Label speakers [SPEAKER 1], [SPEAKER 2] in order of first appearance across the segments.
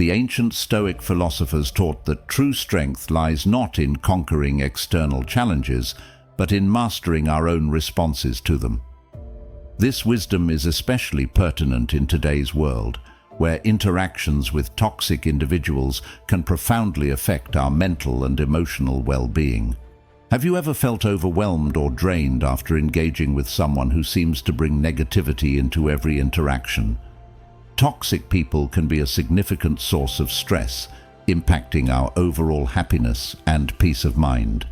[SPEAKER 1] The ancient Stoic philosophers taught that true strength lies not in conquering external challenges, but in mastering our own responses to them. This wisdom is especially pertinent in today's world, where interactions with toxic individuals can profoundly affect our mental and emotional well-being. Have you ever felt overwhelmed or drained after engaging with someone who seems to bring negativity into every interaction? Toxic people can be a significant source of stress, impacting our overall happiness and peace of mind.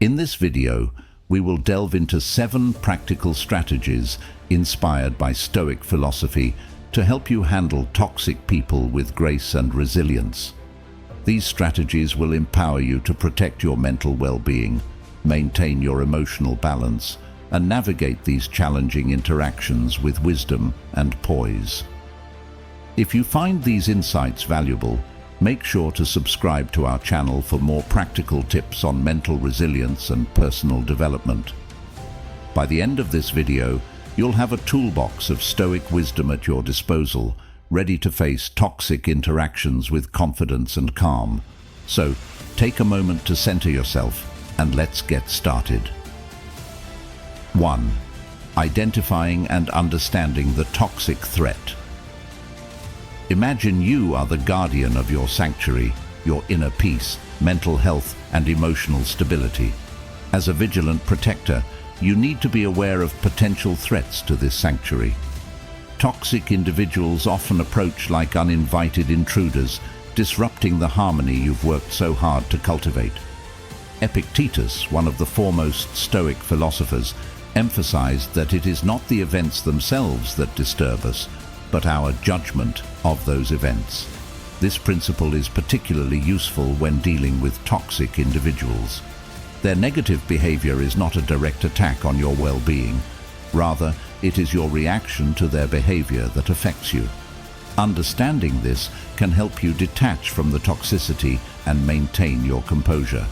[SPEAKER 1] In this video, we will delve into 7 practical strategies inspired by Stoic philosophy to help you handle toxic people with grace and resilience. These strategies will empower you to protect your mental well-being, maintain your emotional balance, and navigate these challenging interactions with wisdom and poise. If you find these insights valuable, make sure to subscribe to our channel for more practical tips on mental resilience and personal development. By the end of this video, you'll have a toolbox of Stoic wisdom at your disposal, ready to face toxic interactions with confidence and calm. So, take a moment to center yourself and let's get started. 1. Identifying and understanding the toxic threat. Imagine you are the guardian of your sanctuary, your inner peace, mental health, and emotional stability. As a vigilant protector, you need to be aware of potential threats to this sanctuary. Toxic individuals often approach like uninvited intruders, disrupting the harmony you've worked so hard to cultivate. Epictetus, one of the foremost Stoic philosophers, emphasized that it is not the events themselves that disturb us, but our judgment of those events. This principle is particularly useful when dealing with toxic individuals. Their negative behavior is not a direct attack on your well-being. Rather, it is your reaction to their behavior that affects you. Understanding this can help you detach from the toxicity and maintain your composure.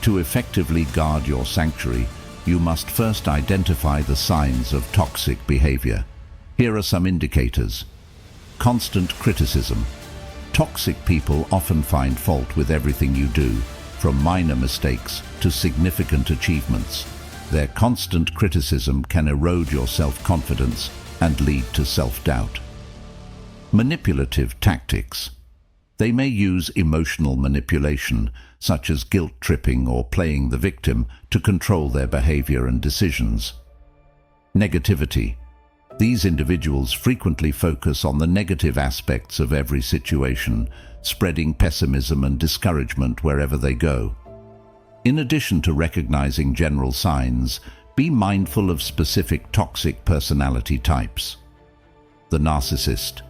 [SPEAKER 1] To effectively guard your sanctuary, you must first identify the signs of toxic behavior. Here are some indicators. Constant criticism. Toxic people often find fault with everything you do, from minor mistakes to significant achievements. Their constant criticism can erode your self-confidence and lead to self-doubt. Manipulative tactics. They may use emotional manipulation, such as guilt-tripping or playing the victim, to control their behavior and decisions. Negativity. These individuals frequently focus on the negative aspects of every situation, spreading pessimism and discouragement wherever they go. In addition to recognizing general signs, be mindful of specific toxic personality types. The narcissist.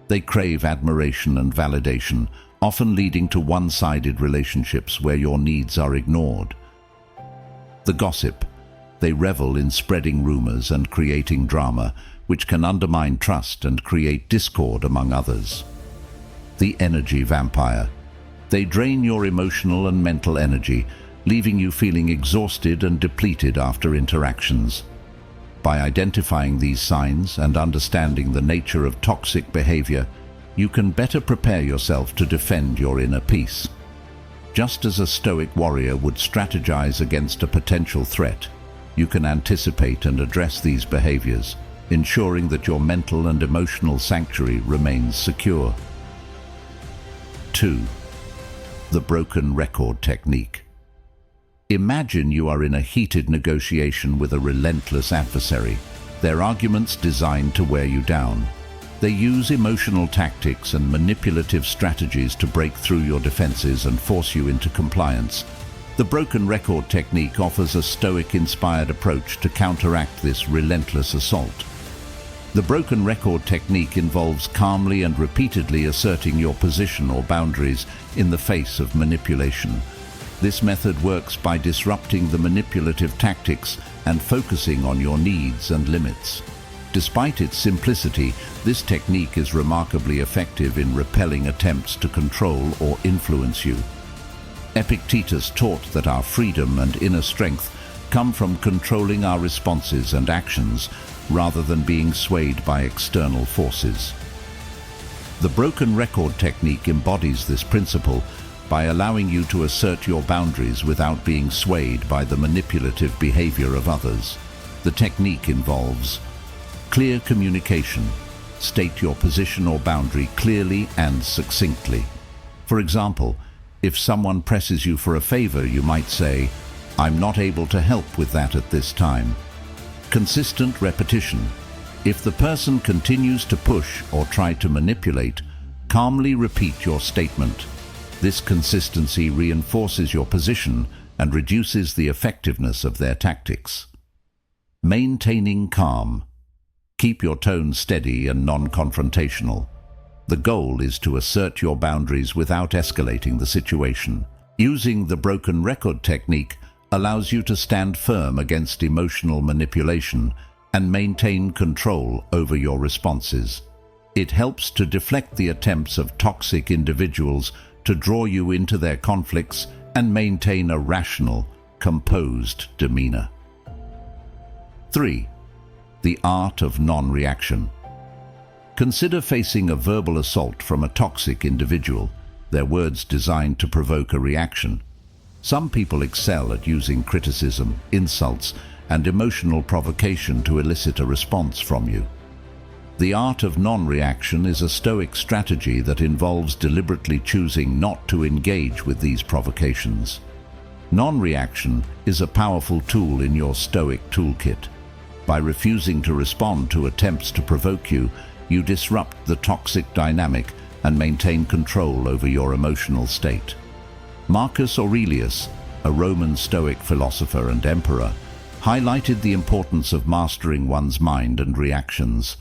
[SPEAKER 1] They crave admiration and validation, often leading to one-sided relationships where your needs are ignored. The gossip. They revel in spreading rumors and creating drama, which can undermine trust and create discord among others. The energy vampire. They drain your emotional and mental energy, leaving you feeling exhausted and depleted after interactions. By identifying these signs and understanding the nature of toxic behavior, you can better prepare yourself to defend your inner peace. Just as a Stoic warrior would strategize against a potential threat, you can anticipate and address these behaviors, ensuring that your mental and emotional sanctuary remains secure. 2. The broken record technique. Imagine you are in a heated negotiation with a relentless adversary, their arguments designed to wear you down. They use emotional tactics and manipulative strategies to break through your defenses and force you into compliance. The broken record technique offers a Stoic-inspired approach to counteract this relentless assault. The broken record technique involves calmly and repeatedly asserting your position or boundaries in the face of manipulation. This method works by disrupting the manipulative tactics and focusing on your needs and limits. Despite its simplicity, this technique is remarkably effective in repelling attempts to control or influence you. Epictetus taught that our freedom and inner strength come from controlling our responses and actions rather than being swayed by external forces. The broken record technique embodies this principle by allowing you to assert your boundaries without being swayed by the manipulative behavior of others. The technique involves clear communication. State your position or boundary clearly and succinctly. For example, if someone presses you for a favor, you might say, "I'm not able to help with that at this time." Consistent repetition. If the person continues to push or try to manipulate, calmly repeat your statement. This consistency reinforces your position and reduces the effectiveness of their tactics. Maintaining calm. Keep your tone steady and non-confrontational. The goal is to assert your boundaries without escalating the situation. Using the broken record technique allows you to stand firm against emotional manipulation and maintain control over your responses. It helps to deflect the attempts of toxic individuals to draw you into their conflicts and maintain a rational, composed demeanor. 3. The art of non-reaction. Consider facing a verbal assault from a toxic individual, their words designed to provoke a reaction. Some people excel at using criticism, insults, and emotional provocation to elicit a response from you. The art of non-reaction is a Stoic strategy that involves deliberately choosing not to engage with these provocations. Non-reaction is a powerful tool in your Stoic toolkit. By refusing to respond to attempts to provoke you, you disrupt the toxic dynamic and maintain control over your emotional state. Marcus Aurelius, a Roman Stoic philosopher and emperor, highlighted the importance of mastering one's mind and reactions.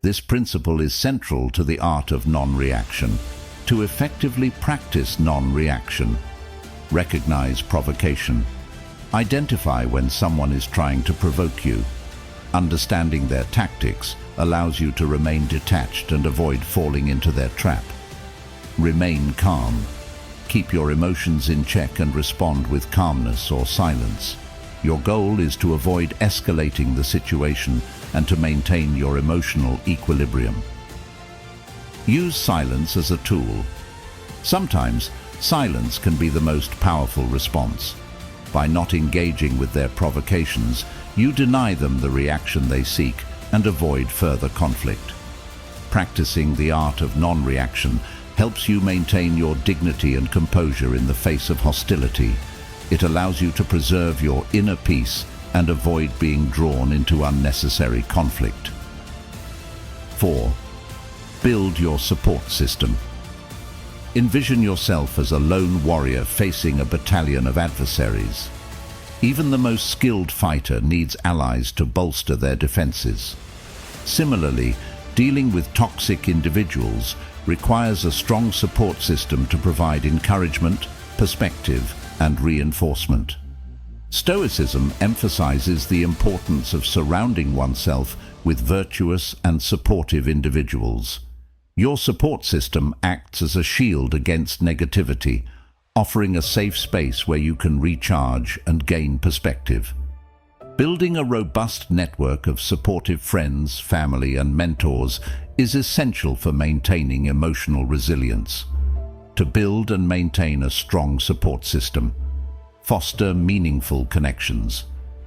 [SPEAKER 1] This principle is central to the art of non-reaction. To effectively practice non-reaction, recognize provocation. Identify when someone is trying to provoke you. Understanding their tactics allows you to remain detached and avoid falling into their trap. Remain calm. Keep your emotions in check and respond with calmness or silence. Your goal is to avoid escalating the situation and to maintain your emotional equilibrium. Use silence as a tool. Sometimes, silence can be the most powerful response. By not engaging with their provocations, you deny them the reaction they seek and avoid further conflict. Practicing the art of non-reaction helps you maintain your dignity and composure in the face of hostility. It allows you to preserve your inner peace and avoid being drawn into unnecessary conflict. 4. Build your support system. Envision yourself as a lone warrior facing a battalion of adversaries. Even the most skilled fighter needs allies to bolster their defenses. Similarly, dealing with toxic individuals requires a strong support system to provide encouragement, perspective, and reinforcement. Stoicism emphasizes the importance of surrounding oneself with virtuous and supportive individuals. Your support system acts as a shield against negativity, offering a safe space where you can recharge and gain perspective. Building a robust network of supportive friends, family, and mentors is essential for maintaining emotional resilience. To build and maintain a strong support system, foster meaningful connections.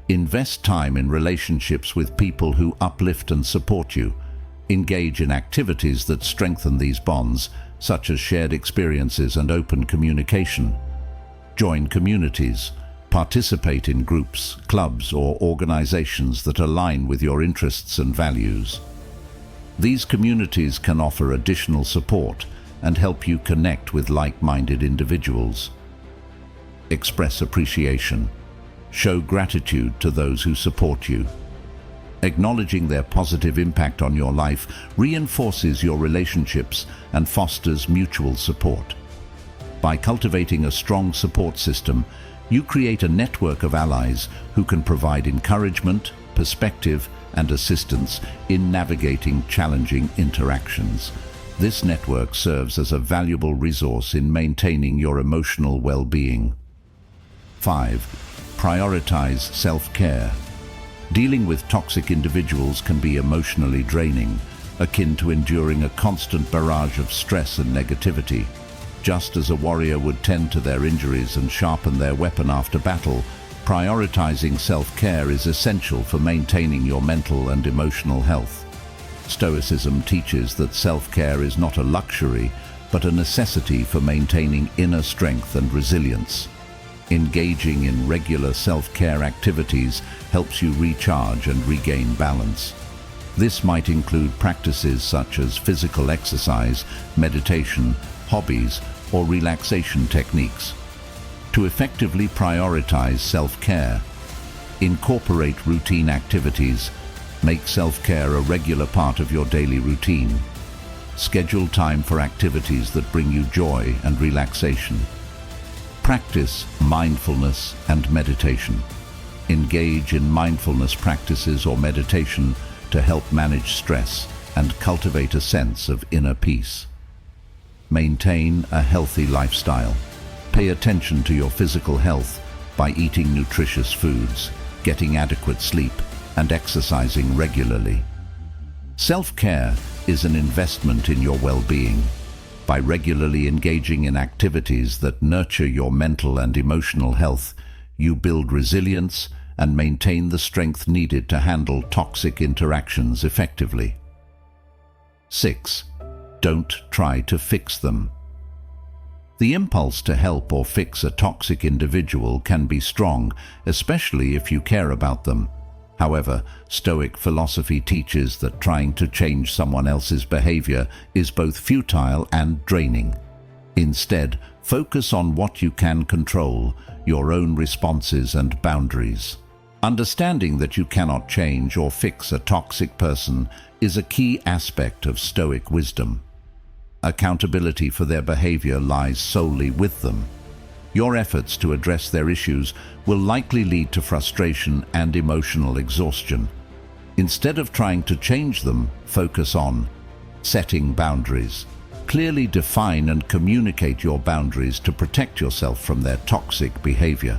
[SPEAKER 1] Invest time in relationships with people who uplift and support you. Engage in activities that strengthen these bonds, such as shared experiences and open communication. Join communities. Participate in groups, clubs, or organizations that align with your interests and values. These communities can offer additional support and help you connect with like-minded individuals. Express appreciation. Show gratitude to those who support you. Acknowledging their positive impact on your life reinforces your relationships and fosters mutual support. By cultivating a strong support system, you create a network of allies who can provide encouragement, perspective, and assistance in navigating challenging interactions. This network serves as a valuable resource in maintaining your emotional well-being. 5. Prioritize self-care. Dealing with toxic individuals can be emotionally draining. akin to enduring a constant barrage of stress and negativity. Just as a warrior would tend to their injuries and sharpen their weapon after battle, prioritizing self-care is essential for maintaining your mental and emotional health. Stoicism teaches that self-care is not a luxury, but a necessity for maintaining inner strength and resilience. Engaging in regular self-care activities helps you recharge and regain balance. This might include practices such as physical exercise, meditation, hobbies, or relaxation techniques. To effectively prioritize self-care, incorporate routine activities. Make self-care a regular part of your daily routine. Schedule time for activities that bring you joy and relaxation. Practice mindfulness and meditation. Engage in mindfulness practices or meditation to help manage stress and cultivate a sense of inner peace. Maintain a healthy lifestyle. Pay attention to your physical health by eating nutritious foods, getting adequate sleep, and exercising regularly. Self-care is an investment in your well-being. By regularly engaging in activities that nurture your mental and emotional health, you build resilience and maintain the strength needed to handle toxic interactions effectively. 6. Don't try to fix them. The impulse to help or fix a toxic individual can be strong, especially if you care about them. However, Stoic philosophy teaches that trying to change someone else's behavior is both futile and draining. Instead, focus on what you can control, your own responses and boundaries. Understanding that you cannot change or fix a toxic person is a key aspect of Stoic wisdom. Accountability for their behavior lies solely with them. Your efforts to address their issues will likely lead to frustration and emotional exhaustion. Instead of trying to change them, focus on setting boundaries. Clearly define and communicate your boundaries to protect yourself from their toxic behavior.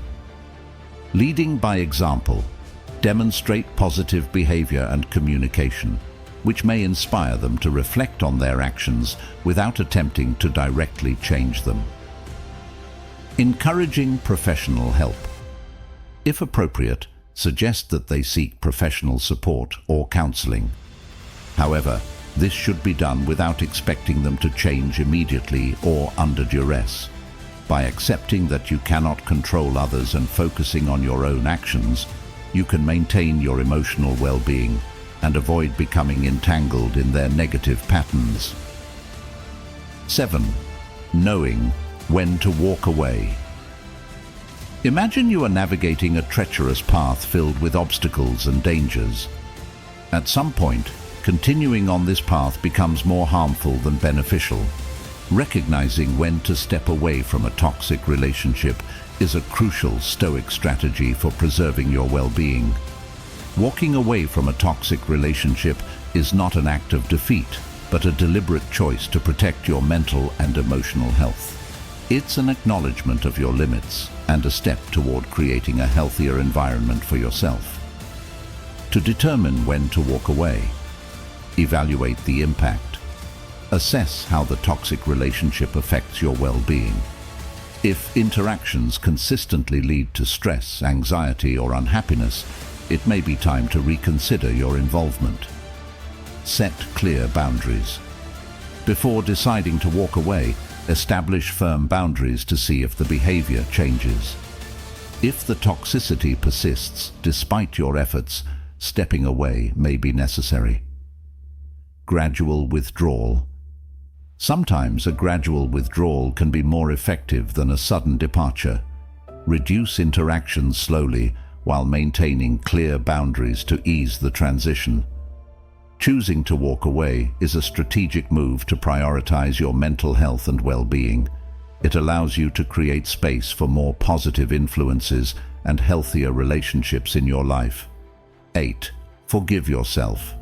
[SPEAKER 1] Leading by example. Demonstrate positive behavior and communication, which may inspire them to reflect on their actions without attempting to directly change them. Encouraging professional help. If appropriate, suggest that they seek professional support or counseling. However, this should be done without expecting them to change immediately or under duress. By accepting that you cannot control others and focusing on your own actions, you can maintain your emotional well-being and avoid becoming entangled in their negative patterns. 7. Knowing when to walk away. Imagine you are navigating a treacherous path filled with obstacles and dangers. At some point, continuing on this path becomes more harmful than beneficial. Recognizing when to step away from a toxic relationship is a crucial Stoic strategy for preserving your well-being. Walking away from a toxic relationship is not an act of defeat, but a deliberate choice to protect your mental and emotional health. It's an acknowledgement of your limits and a step toward creating a healthier environment for yourself. To determine when to walk away, evaluate the impact. Assess how the toxic relationship affects your well-being. If interactions consistently lead to stress, anxiety, or unhappiness, it may be time to reconsider your involvement. Set clear boundaries. Before deciding to walk away, establish firm boundaries to see if the behavior changes. If the toxicity persists despite your efforts, stepping away may be necessary. Gradual withdrawal. Sometimes a gradual withdrawal can be more effective than a sudden departure. Reduce interactions slowly while maintaining clear boundaries to ease the transition. Choosing to walk away is a strategic move to prioritize your mental health and well-being. It allows you to create space for more positive influences and healthier relationships in your life. 8. Forgive yourself.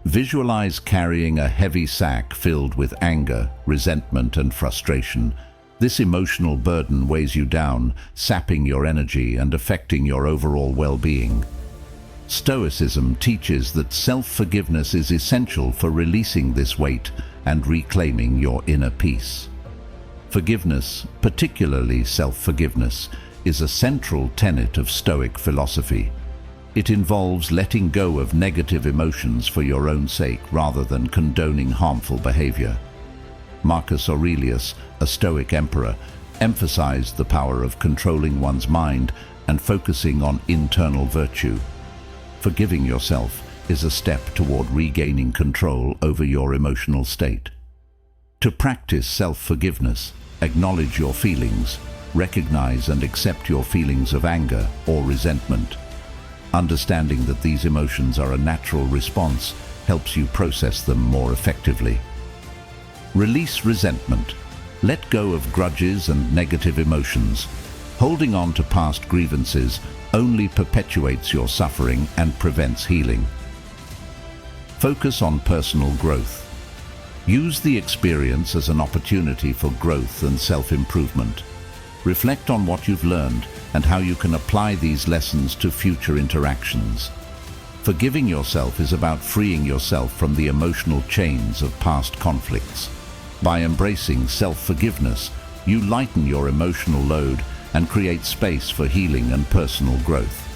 [SPEAKER 1] Visualize carrying a heavy sack filled with anger, resentment, and frustration. This emotional burden weighs you down, sapping your energy and affecting your overall well-being. Stoicism teaches that self-forgiveness is essential for releasing this weight and reclaiming your inner peace. Forgiveness, particularly self-forgiveness, is a central tenet of Stoic philosophy. It involves letting go of negative emotions for your own sake rather than condoning harmful behavior. Marcus Aurelius, a Stoic emperor, emphasized the power of controlling one's mind and focusing on internal virtue. Forgiving yourself is a step toward regaining control over your emotional state. To practice self-forgiveness, acknowledge your feelings, recognize and accept your feelings of anger or resentment. Understanding that these emotions are a natural response helps you process them more effectively. Release resentment. Let go of grudges and negative emotions. Holding on to past grievances only perpetuates your suffering and prevents healing. Focus on personal growth. Use the experience as an opportunity for growth and self-improvement. Reflect on what you've learned and how you can apply these lessons to future interactions. Forgiving yourself is about freeing yourself from the emotional chains of past conflicts. By embracing self-forgiveness, you lighten your emotional load and create space for healing and personal growth.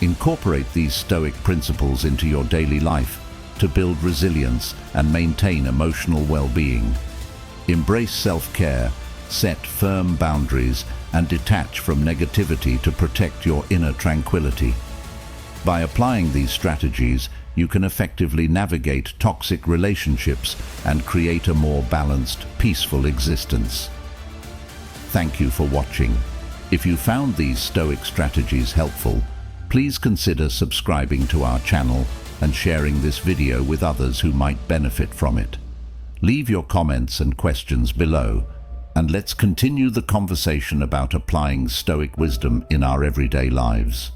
[SPEAKER 1] Incorporate these Stoic principles into your daily life to build resilience and maintain emotional well-being. Embrace self-care, set firm boundaries, and detach from negativity to protect your inner tranquility. By applying these strategies, you can effectively navigate toxic relationships and create a more balanced, peaceful existence. Thank you for watching. If you found these Stoic strategies helpful, please consider subscribing to our channel and sharing this video with others who might benefit from it. Leave your comments and questions below, and let's continue the conversation about applying Stoic wisdom in our everyday lives.